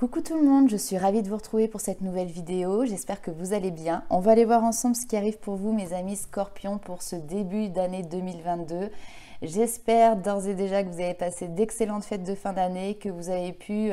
Coucou tout le monde, je suis ravie de vous retrouver pour cette nouvelle vidéo, j'espère que vous allez bien. On va aller voir ensemble ce qui arrive pour vous mes amis Scorpions pour ce début d'année 2022. J'espère d'ores et déjà que vous avez passé d'excellentes fêtes de fin d'année, que vous avez pu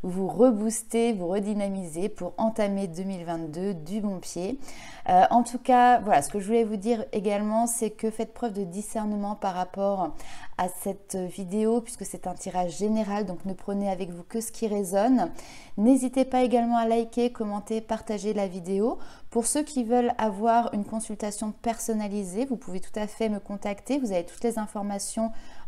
vous rebooster, vous redynamiser pour entamer 2022 du bon pied. En tout cas, voilà, ce que je voulais vous dire également, c'est que faites preuve de discernement par rapport à cette vidéo, puisque c'est un tirage général, donc ne prenez avec vous que ce qui résonne. N'hésitez pas également à liker, commenter, partager la vidéo. Pour ceux qui veulent avoir une consultation personnalisée, vous pouvez tout à fait me contacter. Vous avez toutes les informations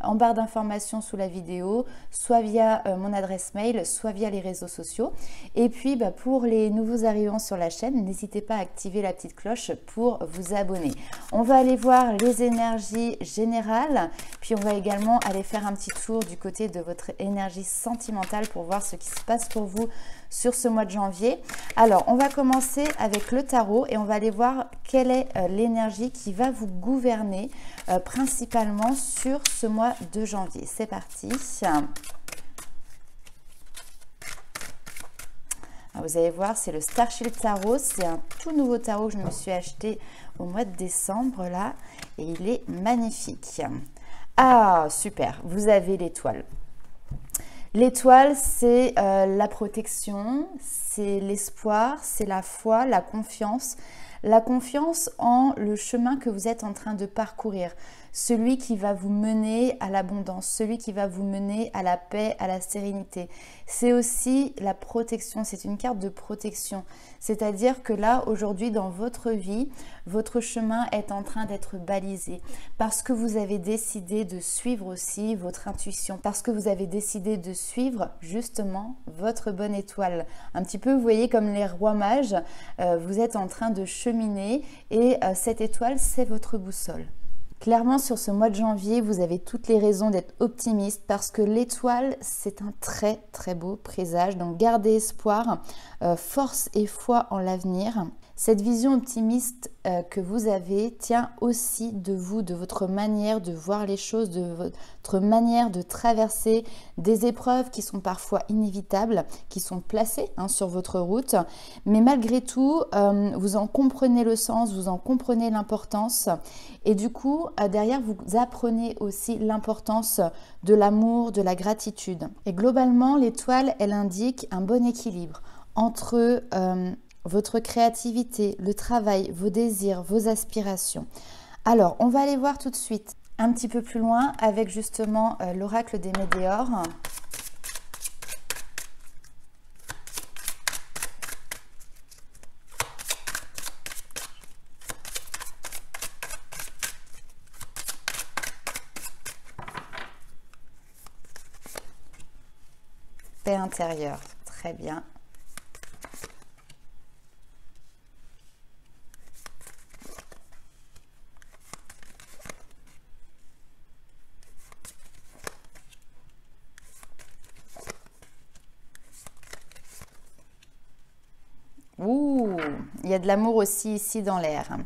en barre d'informations sous la vidéo, soit via mon adresse mail, soit via les réseaux sociaux. Et puis pour les nouveaux arrivants sur la chaîne, n'hésitez pas à activer la petite cloche pour vous abonner. On va aller voir les énergies générales, puis on va également aller faire un petit tour du côté de votre énergie sentimentale pour voir ce qui se passe pour vous sur ce mois de janvier. Alors, on va commencer avec le tarot et on va aller voir quelle est l'énergie qui va vous gouverner principalement sur ce mois de janvier. C'est parti. Alors, vous allez voir, c'est le Starshield Tarot. C'est un tout nouveau tarot que je me suis acheté au mois de décembre là et il est magnifique. Ah, super, vous avez l'étoile. L'étoile, c'est la protection, c'est l'espoir, c'est la foi, la confiance en le chemin que vous êtes en train de parcourir, celui qui va vous mener à l'abondance, celui qui va vous mener à la paix, à la sérénité. C'est aussi la protection, c'est une carte de protection. C'est-à-dire que là, aujourd'hui, dans votre vie, votre chemin est en train d'être balisé parce que vous avez décidé de suivre aussi votre intuition, parce que vous avez décidé de suivre justement votre bonne étoile. Un petit peu, vous voyez, comme les rois mages, vous êtes en train de cheminer et cette étoile, c'est votre boussole. Clairement, sur ce mois de janvier, vous avez toutes les raisons d'être optimiste parce que l'étoile, c'est un très très beau présage. Donc, gardez espoir, force et foi en l'avenir. Cette vision optimiste que vous avez tient aussi de vous, de votre manière de voir les choses, de votre manière de traverser des épreuves qui sont parfois inévitables, qui sont placées sur votre route. Mais malgré tout, vous en comprenez le sens, vous en comprenez l'importance. Et du coup, derrière, vous apprenez aussi l'importance de l'amour, de la gratitude. Et globalement, l'étoile, elle indique un bon équilibre entre votre créativité, le travail, vos désirs, vos aspirations. Alors, on va aller voir tout de suite un petit peu plus loin avec justement l'oracle des météores. Paix intérieure, très bien. Ouh, il y a de l'amour aussi ici dans l'air.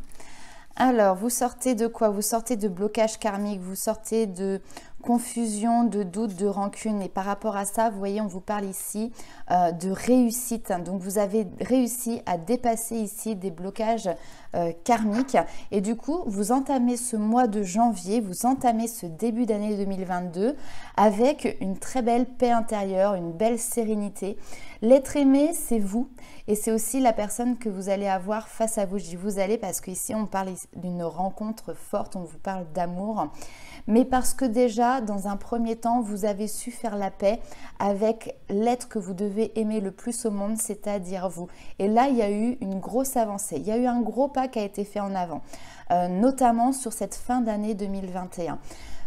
Alors, vous sortez de quoi? Vous sortez de blocage karmique, vous sortez de confusion, de doute, de rancune. Et par rapport à ça, vous voyez, on vous parle ici de réussite. Donc, vous avez réussi à dépasser ici des blocages karmiques. Et du coup, vous entamez ce mois de janvier, vous entamez ce début d'année 2022 avec une très belle paix intérieure, une belle sérénité. L'être aimé, c'est vous. Et c'est aussi la personne que vous allez avoir face à vous. Je dis vous allez parce qu'ici, on parle d'une rencontre forte, on vous parle d'amour. Mais parce que déjà, dans un premier temps, vous avez su faire la paix avec l'être que vous devez aimer le plus au monde, c'est-à-dire vous. Et là, il y a eu une grosse avancée. Il y a eu un gros pas qui a été fait en avant, notamment sur cette fin d'année 2021.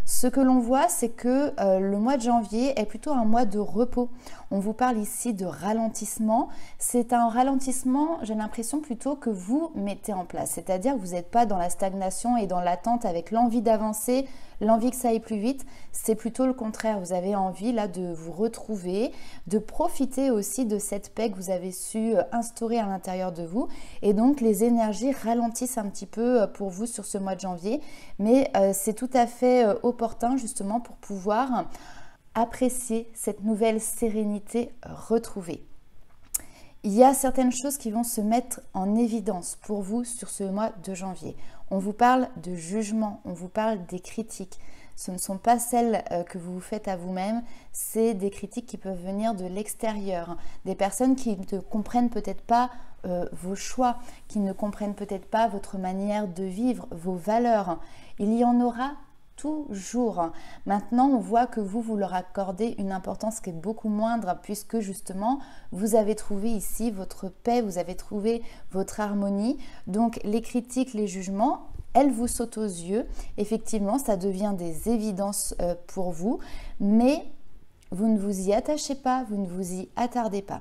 Ce que l'on voit, c'est que le mois de janvier est plutôt un mois de repos. On vous parle ici de ralentissement. C'est un ralentissement, j'ai l'impression plutôt que vous mettez en place. C'est-à-dire que vous n'êtes pas dans la stagnation et dans l'attente avec l'envie d'avancer, l'envie que ça aille plus vite. C'est plutôt le contraire. Vous avez envie là de vous retrouver, de profiter aussi de cette paix que vous avez su instaurer à l'intérieur de vous. Et donc, les énergies ralentissent un petit peu pour vous sur ce mois de janvier. Mais c'est tout à fait opportun justement pour pouvoir apprécier cette nouvelle sérénité retrouvée. Il y a certaines choses qui vont se mettre en évidence pour vous sur ce mois de janvier. On vous parle de jugement, on vous parle des critiques. Ce ne sont pas celles que vous vous faites à vous-même, c'est des critiques qui peuvent venir de l'extérieur. Des personnes qui ne comprennent peut-être pas vos choix, qui ne comprennent peut-être pas votre manière de vivre, vos valeurs. Il y en aura toujours. Maintenant, on voit que vous leur accordez une importance qui est beaucoup moindre puisque justement, vous avez trouvé ici votre paix, vous avez trouvé votre harmonie. Donc, les critiques, les jugements, elles vous sautent aux yeux. Effectivement, ça devient des évidences pour vous, mais vous ne vous y attachez pas, vous ne vous y attardez pas.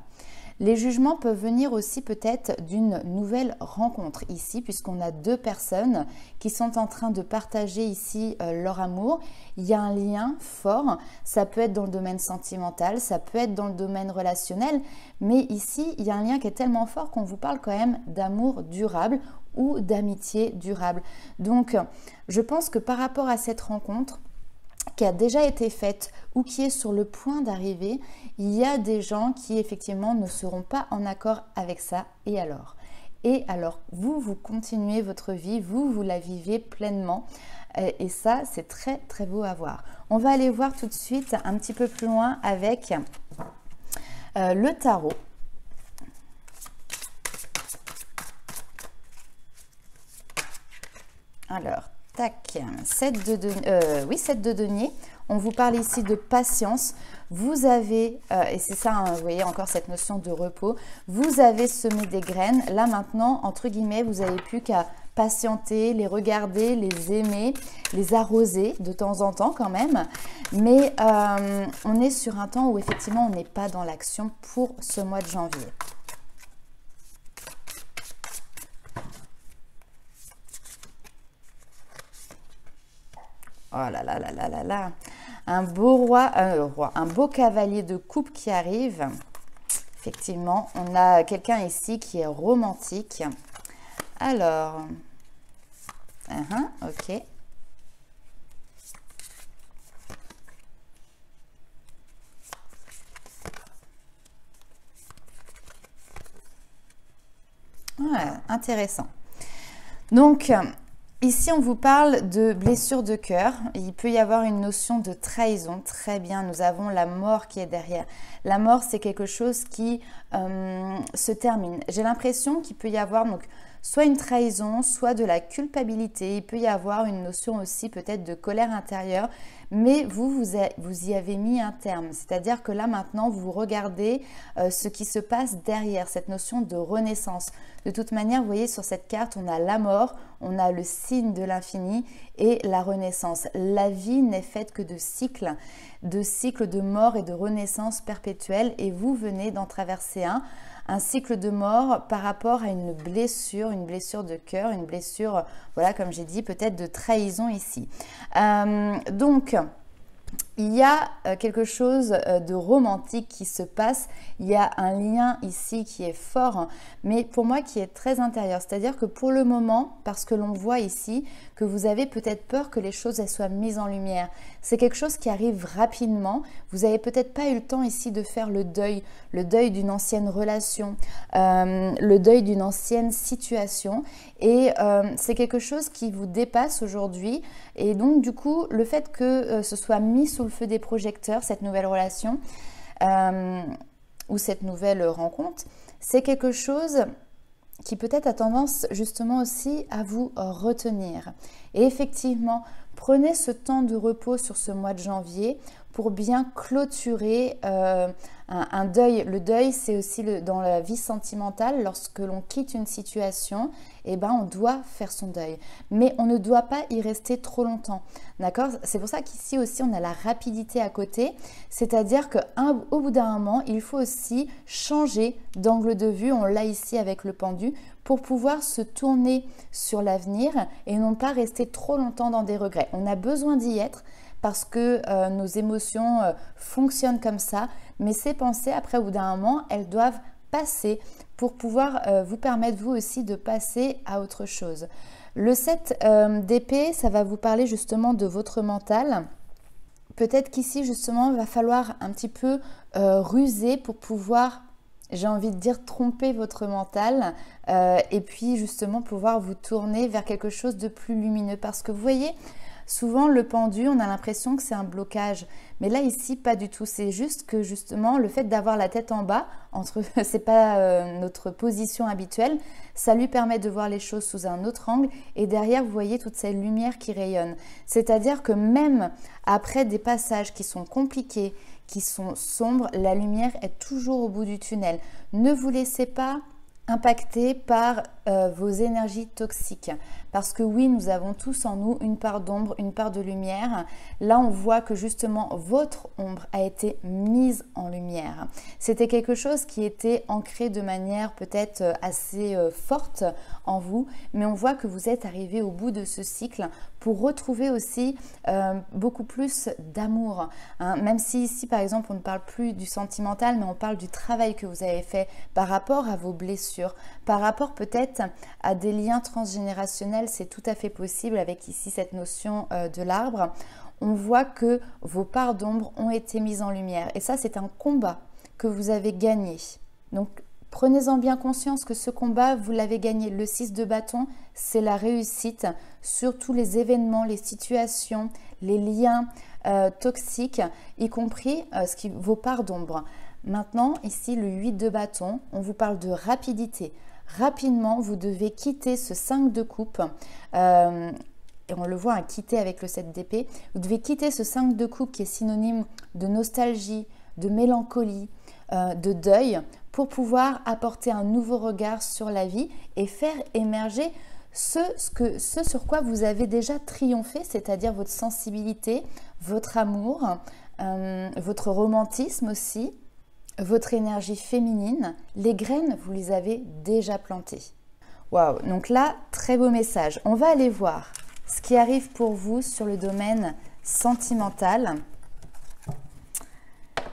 Les jugements peuvent venir aussi peut-être d'une nouvelle rencontre ici, puisqu'on a deux personnes qui sont en train de partager ici leur amour. Il y a un lien fort, ça peut être dans le domaine sentimental, ça peut être dans le domaine relationnel, mais ici, il y a un lien qui est tellement fort qu'on vous parle quand même d'amour durable ou d'amitié durable. Donc, je pense que par rapport à cette rencontre, qui a déjà été faite ou qui est sur le point d'arriver, il y a des gens qui effectivement ne seront pas en accord avec ça. Et alors, vous continuez votre vie, vous la vivez pleinement. Et ça, c'est très très beau à voir. On va aller voir tout de suite un petit peu plus loin avec le tarot. Alors, tac, 7 de denier. On vous parle ici de patience. Vous avez, et c'est ça, hein, vous voyez encore cette notion de repos, vous avez semé des graines. Là maintenant, entre guillemets, vous n'avez plus qu'à patienter, les regarder, les aimer, les arroser de temps en temps quand même. Mais on est sur un temps où effectivement, on n'est pas dans l'action pour ce mois de janvier. Oh là là là là là là. Un beau un beau cavalier de coupe qui arrive. Effectivement, on a quelqu'un ici qui est romantique. Alors, ok. Ouais, intéressant. Donc, ici, on vous parle de blessure de cœur. Il peut y avoir une notion de trahison. Très bien, nous avons la mort qui est derrière. La mort, c'est quelque chose qui se termine. J'ai l'impression qu'il peut y avoir donc soit une trahison, soit de la culpabilité. Il peut y avoir une notion aussi peut-être de colère intérieure. Mais vous y avez mis un terme. C'est-à-dire que là, maintenant, vous regardez ce qui se passe derrière, cette notion de renaissance. De toute manière, vous voyez, sur cette carte, on a la mort, on a le signe de l'infini et la renaissance. La vie n'est faite que de cycles de mort et de renaissance perpétuelle. Et vous venez d'en traverser un cycle de mort par rapport à une blessure de cœur, une blessure, voilà, comme j'ai dit, peut-être de trahison ici. Donc, il y a quelque chose de romantique qui se passe, il y a un lien ici qui est fort, mais pour moi qui est très intérieur. C'est-à-dire que pour le moment, parce que l'on voit ici que vous avez peut-être peur que les choses elles soient mises en lumière. C'est quelque chose qui arrive rapidement. Vous n'avez peut-être pas eu le temps ici de faire le deuil d'une ancienne relation, le deuil d'une ancienne situation. Et c'est quelque chose qui vous dépasse aujourd'hui. Et donc du coup, le fait que ce soit mis sous le feu des projecteurs, cette nouvelle relation ou cette nouvelle rencontre, c'est quelque chose qui peut-être a tendance justement aussi à vous retenir. Et effectivement, prenez ce temps de repos sur ce mois de janvier pour bien clôturer un deuil. Le deuil, c'est aussi dans la vie sentimentale, lorsque l'on quitte une situation, eh ben, on doit faire son deuil. Mais on ne doit pas y rester trop longtemps. D'accord ? C'est pour ça qu'ici aussi, on a la rapidité à côté. C'est-à-dire qu'au bout d'un moment, il faut aussi changer d'angle de vue. On l'a ici avec le pendu pour pouvoir se tourner sur l'avenir et non pas rester trop longtemps dans des regrets. On a besoin d'y être parce que nos émotions fonctionnent comme ça, mais ces pensées, après, au bout d'un moment, elles doivent passer pour pouvoir vous permettre, vous aussi, de passer à autre chose. Le 7 d'épée, ça va vous parler justement de votre mental. Peut-être qu'ici, justement, il va falloir un petit peu ruser pour pouvoir j'ai envie de dire tromper votre mental et puis justement pouvoir vous tourner vers quelque chose de plus lumineux. Parce que vous voyez, souvent le pendu, on a l'impression que c'est un blocage. Mais là ici, pas du tout. C'est juste que justement le fait d'avoir la tête en bas, c'est pas notre position habituelle, ça lui permet de voir les choses sous un autre angle. Et derrière, vous voyez toute cette lumière qui rayonne. C'est-à-dire que même après des passages qui sont compliqués, qui sont sombres, la lumière est toujours au bout du tunnel. Ne vous laissez pas impacter par vos énergies toxiques. Parce que oui, nous avons tous en nous une part d'ombre, une part de lumière. Là, on voit que justement, votre ombre a été mise en lumière. C'était quelque chose qui était ancré de manière peut-être assez forte en vous, mais on voit que vous êtes arrivé au bout de ce cycle pour retrouver aussi beaucoup plus d'amour. Hein. Même si ici, par exemple, on ne parle plus du sentimental, mais on parle du travail que vous avez fait par rapport à vos blessures, par rapport peut-être à des liens transgénérationnels, c'est tout à fait possible avec ici cette notion de l'arbre. On voit que vos parts d'ombre ont été mises en lumière et ça c'est un combat que vous avez gagné. Donc prenez-en bien conscience que ce combat, vous l'avez gagné. Le 6 de bâton, c'est la réussite sur tous les événements, les situations, les liens toxiques, y compris vos parts d'ombre. Maintenant, ici, le 8 de bâton, on vous parle de rapidité. Rapidement, vous devez quitter ce 5 de coupe. Et on le voit, hein, quitter avec le 7 d'épée. Vous devez quitter ce 5 de coupe qui est synonyme de nostalgie, de mélancolie, de deuil, pour pouvoir apporter un nouveau regard sur la vie et faire émerger ce sur quoi vous avez déjà triomphé, c'est-à-dire votre sensibilité, votre amour, votre romantisme aussi, votre énergie féminine. Les graines, vous les avez déjà plantées. Waouh, donc là, très beau message. On va aller voir ce qui arrive pour vous sur le domaine sentimental.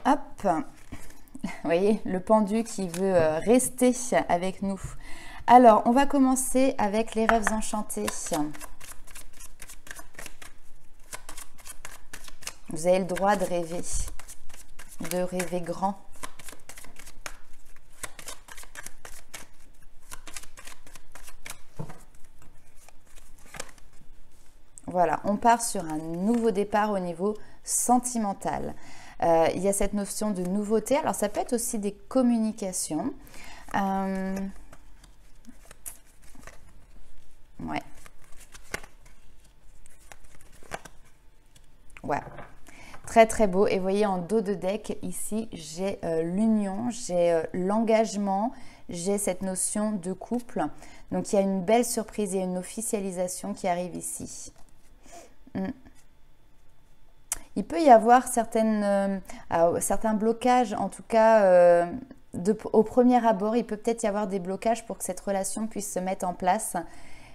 Hop, vous voyez, le pendu qui veut rester avec nous. Alors, on va commencer avec les rêves enchantés. Vous avez le droit de rêver grand. Voilà, on part sur un nouveau départ au niveau sentimental. Il y a cette notion de nouveauté. Alors, ça peut être aussi des communications. Ouais. Ouais. Très, très beau. Et vous voyez, en dos de deck, ici, j'ai l'union, j'ai l'engagement, j'ai cette notion de couple. Donc, il y a une belle surprise et une officialisation qui arrive ici. Il peut y avoir certains blocages, en tout cas au premier abord, il peut peut-être y avoir des blocages pour que cette relation puisse se mettre en place.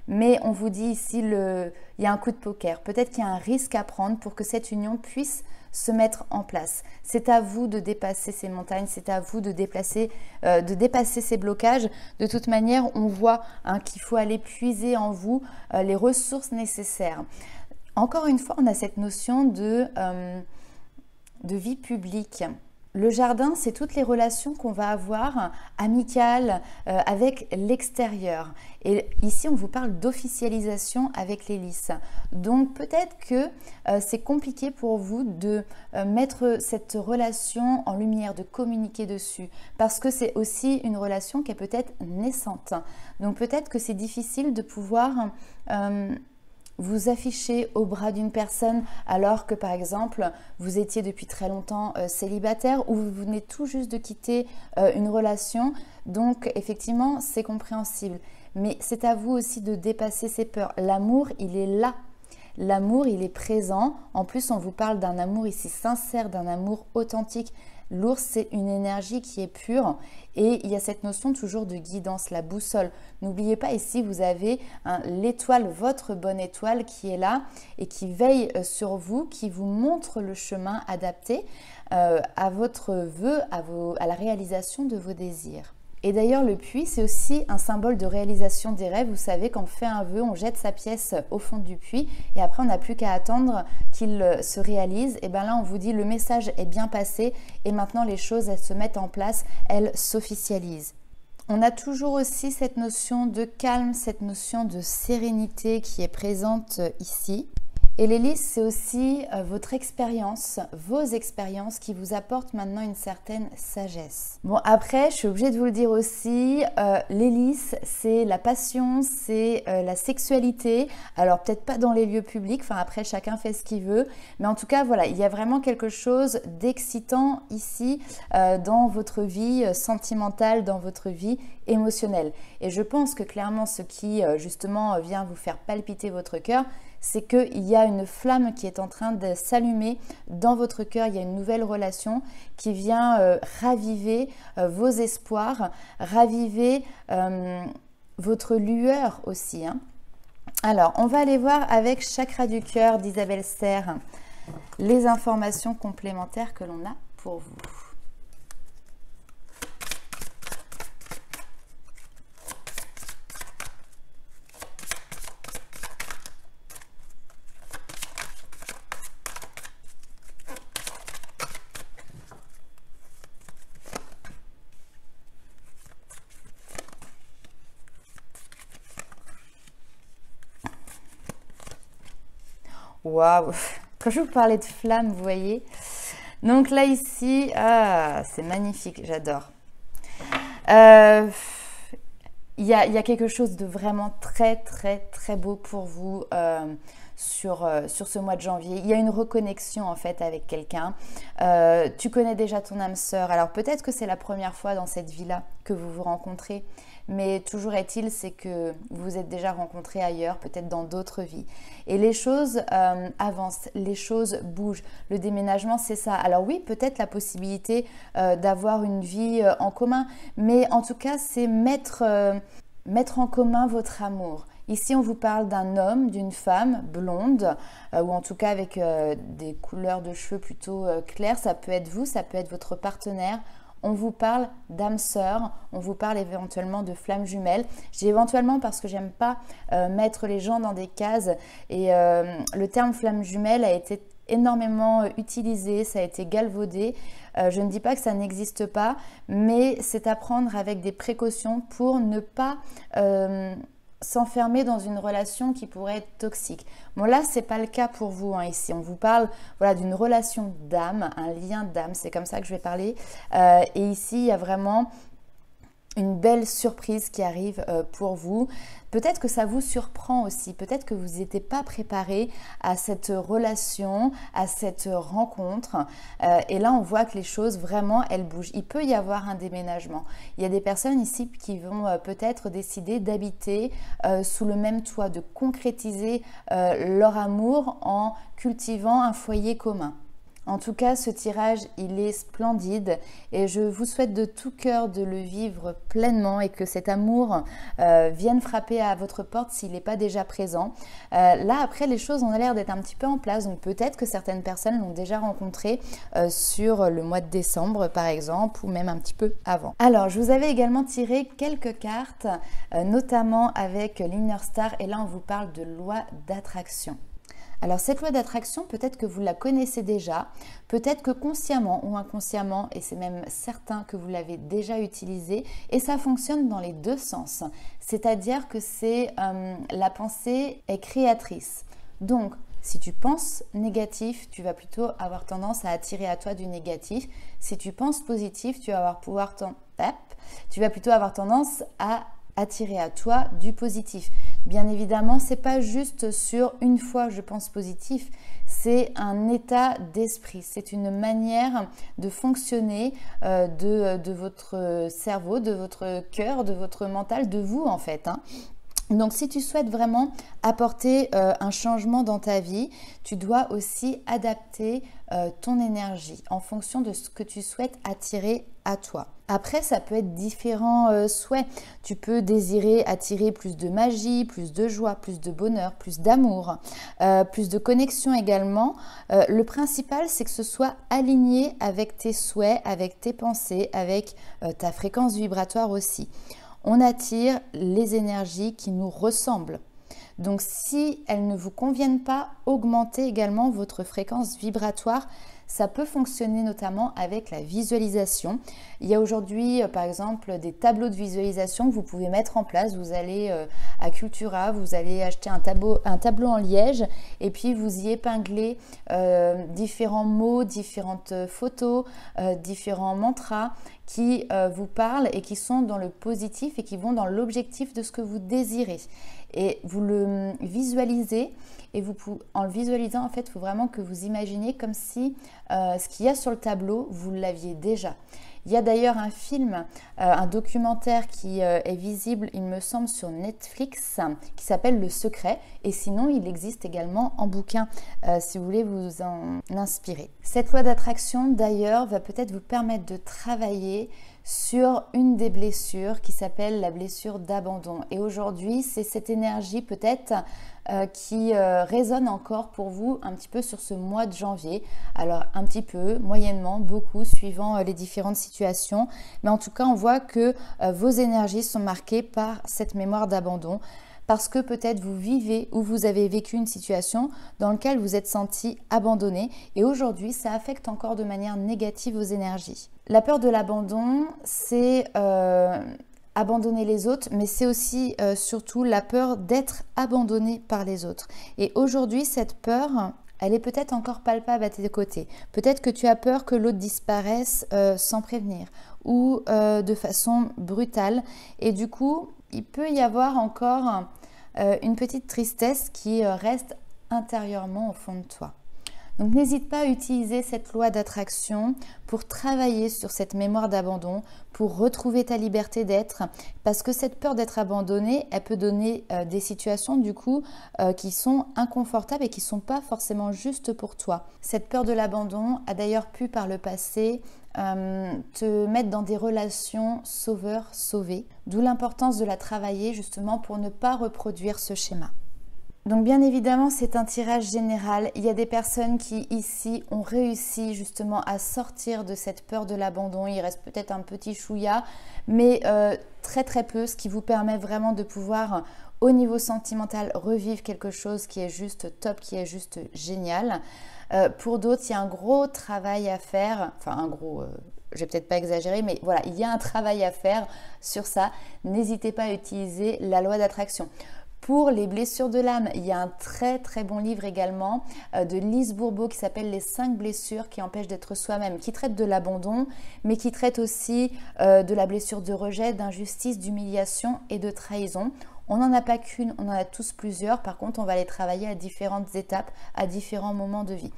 Mais on vous dit ici, il y a un coup de poker. Peut-être qu'il y a un risque à prendre pour que cette union puisse se mettre en place. C'est à vous de dépasser ces montagnes, c'est à vous de dépasser ces blocages. De toute manière, on voit qu'il faut aller puiser en vous les ressources nécessaires. Encore une fois, on a cette notion de vie publique. Le jardin, c'est toutes les relations qu'on va avoir amicales avec l'extérieur. Et ici, on vous parle d'officialisation avec les lys. Donc, peut-être que c'est compliqué pour vous de mettre cette relation en lumière, de communiquer dessus. Parce que c'est aussi une relation qui est peut-être naissante. Donc, peut-être que c'est difficile de pouvoir vous afficher au bras d'une personne alors que par exemple vous étiez depuis très longtemps célibataire ou vous venez tout juste de quitter une relation. Donc effectivement c'est compréhensible, mais c'est à vous aussi de dépasser ces peurs. L'amour, il est là, l'amour il est présent. En plus on vous parle d'un amour ici sincère, d'un amour authentique. L'ours, c'est une énergie qui est pure et il y a cette notion toujours de guidance, la boussole. N'oubliez pas, ici, vous avez l'étoile, votre bonne étoile qui est là et qui veille sur vous, qui vous montre le chemin adapté à votre vœu, à la réalisation de vos désirs. Et d'ailleurs, le puits, c'est aussi un symbole de réalisation des rêves. Vous savez, quand on fait un vœu, on jette sa pièce au fond du puits et après, on n'a plus qu'à attendre qu'il se réalise. Et bien là, on vous dit, le message est bien passé et maintenant, les choses, elles se mettent en place, elles s'officialisent. On a toujours aussi cette notion de calme, cette notion de sérénité qui est présente ici. Et l'hélice, c'est aussi votre expérience, vos expériences qui vous apportent maintenant une certaine sagesse. Bon, après, je suis obligée de vous le dire aussi, l'hélice, c'est la passion, c'est la sexualité. Alors, peut-être pas dans les lieux publics, enfin après, chacun fait ce qu'il veut. Mais en tout cas, voilà, il y a vraiment quelque chose d'excitant ici dans votre vie sentimentale, dans votre vie émotionnelle. Et je pense que clairement, ce qui justement vient vous faire palpiter votre cœur, c'est qu'il y a une flamme qui est en train de s'allumer dans votre cœur. Il y a une nouvelle relation qui vient raviver vos espoirs, raviver votre lueur aussi. Hein. Alors, on va aller voir avec Chakra du cœur d'Isabelle Serre les informations complémentaires que l'on a pour vous. Waouh! Quand je vous parlais de flamme, vous voyez. Donc là, ici, c'est magnifique, j'adore. Il y a quelque chose de vraiment très, très, très beau pour vous sur ce mois de janvier. Il y a une reconnexion en fait avec quelqu'un. Tu connais déjà ton âme sœur. Alors peut-être que c'est la première fois dans cette vie-là que vous vous rencontrez. Mais toujours est-il, c'est que vous vous êtes déjà rencontrés ailleurs, peut-être dans d'autres vies. Et les choses avancent, les choses bougent. Le déménagement, c'est ça. Alors oui, peut-être la possibilité d'avoir une vie en commun, mais en tout cas, c'est mettre en commun votre amour. Ici, on vous parle d'un homme, d'une femme blonde, ou en tout cas avec des couleurs de cheveux plutôt claires. Ça peut être vous, ça peut être votre partenaire. On vous parle d'âme sœur, on vous parle éventuellement de flamme jumelle. Je dis éventuellement parce que j'aime pas mettre les gens dans des cases et le terme flamme jumelle a été énormément utilisé, ça a été galvaudé. Je ne dis pas que ça n'existe pas, mais c'est à prendre avec des précautions pour ne pas s'enfermer dans une relation qui pourrait être toxique. Bon là, c'est pas le cas pour vous hein, ici. On vous parle voilà, d'une relation d'âme, un lien d'âme, c'est comme ça que je vais parler. Et ici, il y a vraiment une belle surprise qui arrive pour vous. Peut-être que ça vous surprend aussi, peut-être que vous n'étiez pas préparé à cette relation, à cette rencontre. Et là, on voit que les choses, vraiment, elles bougent. Il peut y avoir un déménagement. Il y a des personnes ici qui vont peut-être décider d'habiter sous le même toit, de concrétiser leur amour en cultivant un foyer commun. En tout cas, ce tirage, il est splendide et je vous souhaite de tout cœur de le vivre pleinement et que cet amour vienne frapper à votre porte s'il n'est pas déjà présent. Là, après, les choses ont l'air d'être un petit peu en place, donc peut-être que certaines personnes l'ont déjà rencontré sur le mois de décembre, par exemple, ou même un petit peu avant. Alors, je vous avais également tiré quelques cartes, notamment avec l'Inner Star, et là, on vous parle de loi d'attraction. Alors cette loi d'attraction, peut-être que vous la connaissez déjà, peut-être que consciemment ou inconsciemment, et c'est même certain que vous l'avez déjà utilisée, et ça fonctionne dans les deux sens. C'est-à-dire que la pensée est créatrice. Donc, si tu penses négatif, tu vas plutôt avoir tendance à attirer à toi du négatif. Si tu penses positif, tu vas plutôt avoir tendance à attirer à toi du positif. Bien évidemment, c'est pas juste sur une fois je pense positif, c'est un état d'esprit, c'est une manière de fonctionner de votre cerveau, de votre cœur, de votre mental, de vous en fait. Hein. Donc, si tu souhaites vraiment apporter un changement dans ta vie, tu dois aussi adapter ton énergie en fonction de ce que tu souhaites attirer à toi. Après, ça peut être différents souhaits. Tu peux désirer attirer plus de magie, plus de joie, plus de bonheur, plus d'amour, plus de connexion également. Le principal, c'est que ce soit aligné avec tes souhaits, avec tes pensées, avec ta fréquence vibratoire aussi. On attire les énergies qui nous ressemblent. Donc si elles ne vous conviennent pas, augmentez également votre fréquence vibratoire. Ça peut fonctionner notamment avec la visualisation. Il y a aujourd'hui, par exemple, des tableaux de visualisation que vous pouvez mettre en place. Vous allez à Cultura, vous allez acheter un tableau en liège et puis vous y épinglez différents mots, différentes photos, différents mantras qui vous parlent et qui sont dans le positif et qui vont dans l'objectif de ce que vous désirez. Et vous le visualisez et en le visualisant, en fait, il faut vraiment que vous imaginiez comme si ce qu'il y a sur le tableau, vous l'aviez déjà. Il y a d'ailleurs un film, un documentaire qui est visible, il me semble, sur Netflix, qui s'appelle Le Secret. Et sinon, il existe également en bouquin, si vous voulez vous en inspirer. Cette loi d'attraction, d'ailleurs, va peut-être vous permettre de travailler sur une des blessures qui s'appelle la blessure d'abandon. Et aujourd'hui, c'est cette énergie peut-être qui résonne encore pour vous un petit peu sur ce mois de janvier. Alors un petit peu, moyennement, beaucoup, suivant les différentes situations. Mais en tout cas, on voit que vos énergies sont marquées par cette mémoire d'abandon. Parce que peut-être vous vivez ou vous avez vécu une situation dans laquelle vous êtes senti abandonné et aujourd'hui ça affecte encore de manière négative vos énergies. La peur de l'abandon, c'est abandonner les autres, mais c'est aussi surtout la peur d'être abandonné par les autres. Et aujourd'hui, cette peur, elle est peut-être encore palpable à tes côtés. Peut-être que tu as peur que l'autre disparaisse sans prévenir ou de façon brutale. Et du coup, il peut y avoir encore une petite tristesse qui reste intérieurement au fond de toi. Donc n'hésite pas à utiliser cette loi d'attraction pour travailler sur cette mémoire d'abandon, pour retrouver ta liberté d'être, parce que cette peur d'être abandonné, elle peut donner des situations du coup qui sont inconfortables et qui ne sont pas forcément justes pour toi. Cette peur de l'abandon a d'ailleurs pu par le passé te mettre dans des relations sauveur-sauvé, d'où l'importance de la travailler justement pour ne pas reproduire ce schéma. Donc bien évidemment, c'est un tirage général. Il y a des personnes qui ici ont réussi justement à sortir de cette peur de l'abandon. Il reste peut-être un petit chouïa, mais très très peu, ce qui vous permet vraiment de pouvoir au niveau sentimental revivre quelque chose qui est juste top, qui est juste génial. Pour d'autres, il y a un gros travail à faire, enfin un gros... je vais peut-être pas exagérer, mais voilà, il y a un travail à faire sur ça. N'hésitez pas à utiliser la loi d'attraction. Pour les blessures de l'âme, il y a un très très bon livre également de Lise Bourbeau qui s'appelle Les 5 blessures qui empêchent d'être soi-même, qui traite de l'abandon, mais qui traite aussi de la blessure de rejet, d'injustice, d'humiliation et de trahison. On n'en a pas qu'une, on en a tous plusieurs. Par contre, on va les travailler à différentes étapes, à différents moments de vie.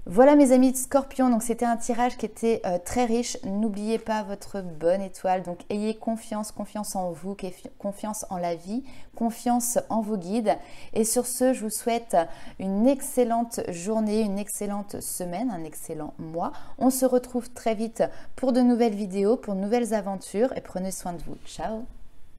Voilà mes amis de Scorpion, donc c'était un tirage qui était très riche. N'oubliez pas votre bonne étoile, donc ayez confiance en vous, confiance en la vie, confiance en vos guides. Et sur ce, je vous souhaite une excellente journée, une excellente semaine, un excellent mois. On se retrouve très vite pour de nouvelles vidéos, pour de nouvelles aventures et prenez soin de vous. Ciao!